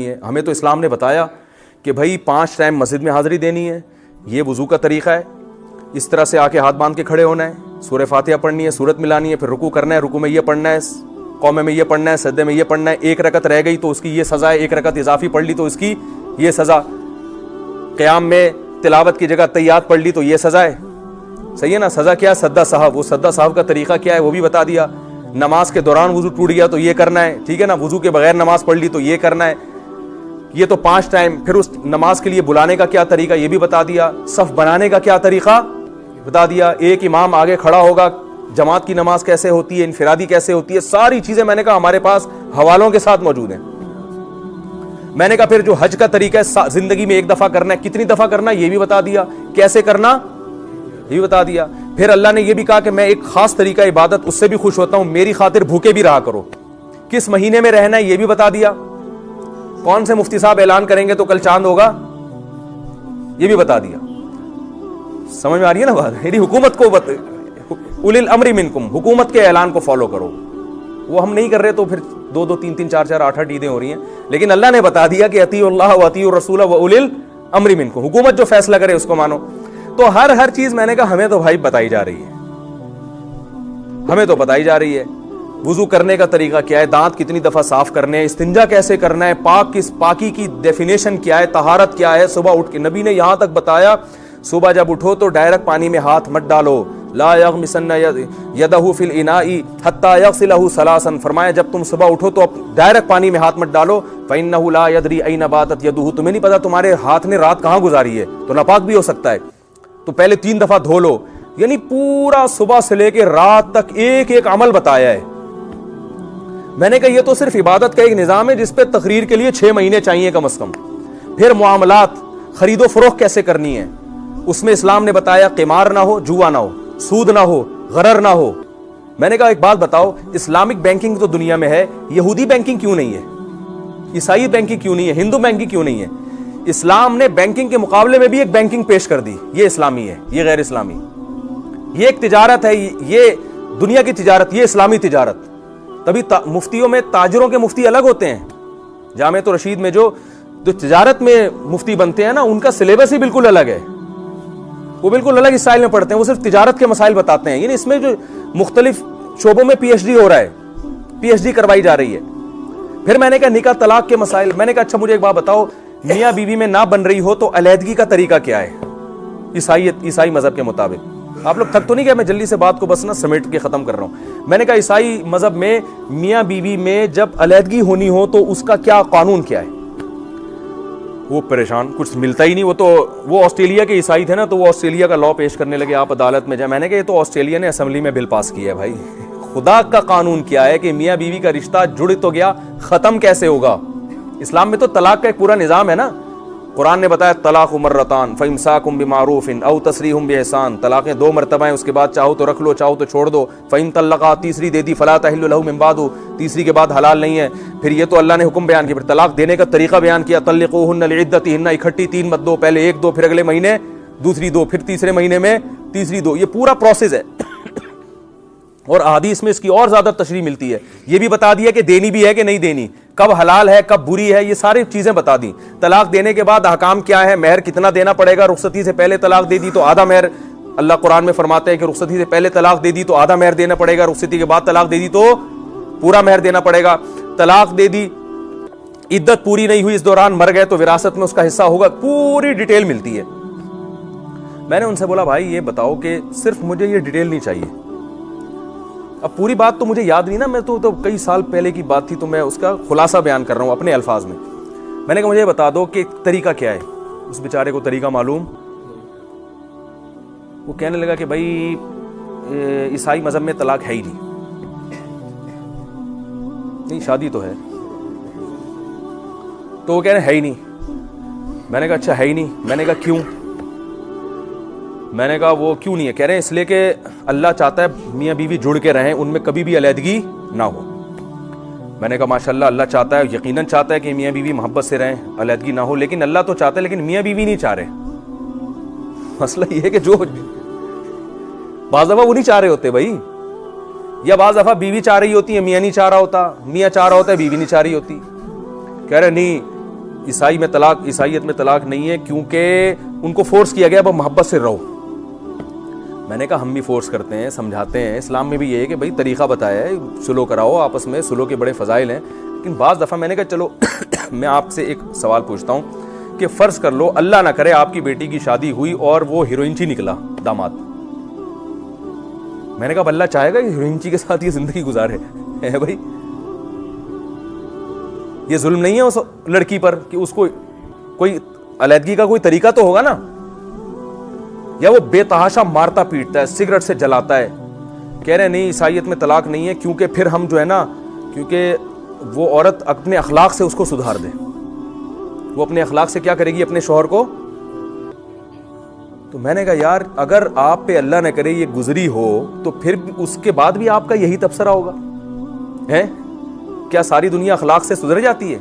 है। हमें तो इस्लाम ने बताया कि भाई 5 टाइम मस्जिद में हाज़िरी देनी है, ये वज़ू का तरीक़ा है। इस तरह से आके हाथ बांध के खड़े होना है, सूरह फातिहा पढ़नी है, सूरत मिलानी है, फिर रुकू करना है, रुकू में ये पढ़ना है, कौमे में ये पढ़ना है, सजदे में ये पढ़ना है। 1 रकत रह गई तो उसकी ये सज़ा है, 1 रकत इजाफी पढ़ ली तो इसकी ये सज़ा। क़याम में तिलावत की जगह तैयात पढ़ ली तो ये सज़ा है। सही है ना। सज़ा क्या है? सद्दा साहब। वो सद्दा साहब का तरीक़ा क्या है वो भी बता दिया। नमाज के दौरान वज़ू टूट गया तो ये करना है, ठीक है ना। वज़ू के बगैर नमाज पढ़ ली तो ये करना है। ये तो 5 टाइम। फिर उस नमाज के लिए बुलाने का क्या तरीका ये भी बता दिया। सफ़ बनाने का क्या तरीका बता दिया। एक इमाम आगे खड़ा होगा, जमात की नमाज कैसे होती है, इनफिरादी कैसे होती है, सारी चीजें मैंने कहा हमारे पास हवालों के साथ मौजूद हैं। मैंने कहा फिर जो हज का तरीका है जिंदगी में 1 दफा करना है, कितनी दफा करना है ये भी बता दिया, कैसे करना ये भी बता दिया। फिर अल्लाह ने यह भी कहा कि मैं एक खास तरीका इबादत उससे भी खुश होता हूं, मेरी खातिर भूखे भी रहा करो। किस महीने में रहना है ये भी बता दिया। कौन से मुफ्ती साहब ऐलान करेंगे तो कल चांद होगा ये भी बता दिया। समझ में आ रही है ना बात। मेरी हुकूमत को उलिल अमरी मिनकुम, हुकूमत के ऐलान को फॉलो करो। वो हम नहीं कर रहे तो फिर 2-2, 3-3, 4-4, 8-8 ईदें हो रही हैं। लेकिन अल्लाह ने बता दिया कि अतीउल्लाह व अतीउर रसूल व उलिल अमरी मिनकुम, हुकूमत जो फैसला करे उसको मानो। तो हर चीज मैंने कहा हमें तो भाई बताई जा रही है, हमें तो बताई जा रही है। वुजू करने का तरीका क्या है, दांत कितनी दफा साफ करने हैं, इस्तिंजा कैसे करना है, पाकी की डेफिनेशन क्या है, तहारत क्या है। सुबह उठ के नबी ने यहां तक बताया सुबह जब उठो तो डायरेक्ट पानी में हाथ मत डालो। ला यगमिसन्ना यदहु फिल इनाई हत्ता यगसिलहु सलासन, फरमाया जब तुम सुबह उठो तो अब डायरेक्ट पानी में हाथ मत डालो। फइन्नहु ला यदरी ऐन बातत यदुहु, तुम्हें नहीं पता तुम्हारे हाथ ने रात कहां गुजारी है, तो नापाक भी हो सकता है। तो पहले 3 दफा धो लो। यानी पूरा सुबह से लेकर रात तक एक अमल बताया है। मैंने कहा यह तो सिर्फ इबादत का एक निजाम है जिस पे तकरीर के लिए 6 महीने चाहिए कम से कम। फिर मुआमलात, खरीदो फरोख्त कैसे करनी है, उसमें इस्लाम ने बताया क़िमार ना हो, जुआ ना हो, सूद ना हो, गरर ना हो। मैंने कहा एक बात बताओ, इस्लामिक बैंकिंग तो दुनिया में है, यहूदी बैंकिंग क्यों नहीं है, ईसाई बैंकिंग क्यों नहीं है, हिंदू बैंकिंग क्यों नहीं है? इस्लाम ने बैंकिंग के मुकाबले में भी एक बैंकिंग पेश कर दी। ये इस्लामी है, ये गैर इस्लामी। ये एक तिजारत है, ये दुनिया की तिजारत, ये इस्लामी तिजारत। तभी मुफ्तियों में ताजरों के मुफ्ती अलग होते हैं। जामे तो रशीद में जो तिजारत में मुफ्ती बनते हैं ना, उनका सिलेबस ही बिल्कुल अलग है। वो बिल्कुल अलग स्टाइल में पढ़ते हैं, वो सिर्फ तिजारत के मसाइल बताते हैं। यानी इसमें जो मुख्तलिफ शोबों में पीएचडी हो रहा है, पीएचडी करवाई जा रही है। फिर मैंने कहा निकाह तलाक के मसाइल। मैंने कहा अच्छा मुझे एक बात बताओ, मियाँ बीवी में ना बन रही हो तो अलहदगी का तरीका क्या है ईसाई मजहब के मुताबिक? आप लोग थक तो नहीं गए? मैं जल्दी से बात को बस ना समेट के खत्म कर रहा हूं। मैंने कहा ईसाई मजहब में मियाँ बीवी में जब अलहदगी होनी हो तो उसका क्या कानून क्या है? वो परेशान, कुछ मिलता ही नहीं। वो ऑस्ट्रेलिया के ईसाई थे ना, तो वो ऑस्ट्रेलिया का लॉ पेश करने लगे, आप अदालत में जाए। मैंने कहा ये तो ऑस्ट्रेलिया ने असेंबली में बिल पास किया है भाई। खुदा का कानून क्या है कि मियाँ बीवी का रिश्ता जुड़ तो गया, खत्म कैसे होगा? इस्लाम में तो तलाक का एक पूरा निजाम है ना। कुरान ने बताया तलाक मर्रतान फइमसाकुम बिमारूफिन औ तसरीहुम बिहसान, तलाक़ें 2 मरतबा हैं, उसके बाद चाहो तो रख लो, चाहो तो छोड़ दो। फ़इन तल्लक़ा, तीसरी दे दी, फ़ला तहिल्लु लहु मिन बादु, तीसरी के बाद हलाल नहीं है। फिर ये तो अल्लाह ने हुक्म बयान किया, फिर तलाक देने का तरीका बयान किया। तल्लिक़ूहुन्ना लिइद्दतिहिन्ना, इकट्ठी 3 मत दो, पहले 1 दो, फिर अगले महीने दूसरी 2, फिर तीसरे महीने में तीसरी 2। ये पूरा प्रोसेस है। और हदीस में इसकी और ज्यादा तशरीह मिलती है। ये भी बता दिया कि देनी भी है कि नहीं देनी, कब हलाल है कब बुरी है, ये सारी चीजें बता दी। तलाक देने के बाद अहकाम क्या है, महर कितना देना पड़ेगा, रुखसती से पहले तलाक दे दी तो आधा महर, अल्लाह कुरान में फरमाते हैं कि रुखसती से पहले तलाक दे दी तो आधा महर देना पड़ेगा, रुखसती के बाद तलाक दे दी तो पूरा महर देना पड़ेगा। तलाक दे दी, इद्दत पूरी नहीं हुई, इस दौरान मर गए तो विरासत में उसका हिस्सा होगा, पूरी डिटेल मिलती है। मैंने उनसे बोला भाई ये बताओ कि सिर्फ मुझे ये डिटेल नहीं चाहिए। अब पूरी बात तो मुझे याद नहीं ना, मैं तो कई साल पहले की बात थी, तो मैं उसका खुलासा बयान कर रहा हूं अपने अल्फाज में। मैंने कहा मुझे बता दो कि तरीका क्या है। उस बेचारे को तरीका मालूम। वो कहने लगा कि भाई ईसाई मजहब में तलाक है ही नहीं, शादी तो है। तो वो कह रहे है ही नहीं। मैंने कहा अच्छा है ही नहीं। मैंने कहा क्यों? मैंने कहा वो क्यों नहीं है? कह रहे हैं इसलिए कि अल्लाह चाहता है मियाँ बीवी जुड़ के रहें, उनमें कभी भी अलहदगी ना हो। मैंने कहा माशाल्लाह अल्लाह चाहता है, यकीनन चाहता है कि मियाँ बीवी मोहब्बत से रहें, अलहदगी ना हो, लेकिन अल्लाह तो चाहता है, लेकिन मियाँ बीवी नहीं चाह रहे। मसला ये है कि जो बाज़ दफ़ा वो नहीं चाह रहे होते भाई, या बाज़ दफ़ा बीवी चाह रही होती है, मियाँ नहीं चाह रहा होता, मियाँ चाह रहा होता है, बीवी नहीं चाह रही होती। कह रहे नहीं ईसाइयत में तलाक नहीं है क्योंकि उनको फोर्स किया गया अब मोहब्बत से रहो। मैंने कहा हम भी फोर्स करते हैं, समझाते हैं, इस्लाम में भी ये है कि भाई तरीका बताया है, सुलो कराओ आपस में, सुलो के बड़े फजाइल हैं। लेकिन बाज़ दफ़ा मैंने कहा चलो मैं आपसे एक सवाल पूछता हूँ कि फ़र्ज़ कर लो अल्लाह ना करे आपकी बेटी की शादी हुई और वो हीरोइनची निकला दामाद। मैंने कहा अल्लाह चाहेगा कि हीरोइनची के साथ ये ज़िंदगी गुजारे? है भाई, ये जुल्म नहीं है उस लड़की पर कि उसको कोई अलहदगी का कोई तरीका तो होगा ना? या वो बेतहाशा मारता पीटता है, सिगरेट से जलाता है, कह रहे नहीं ईसाइयत में तलाक नहीं है क्योंकि फिर हम जो है ना, क्योंकि वो औरत अपने अखलाक से उसको सुधार दे। वो अपने अखलाक से क्या करेगी? अपने शौहर को। तो मैंने कहा यार अगर आप पे अल्लाह न करे ये गुजरी हो तो फिर उसके बाद भी आपका यही तबसरा होगा है? क्या सारी दुनिया अखलाक से सुधर जाती है?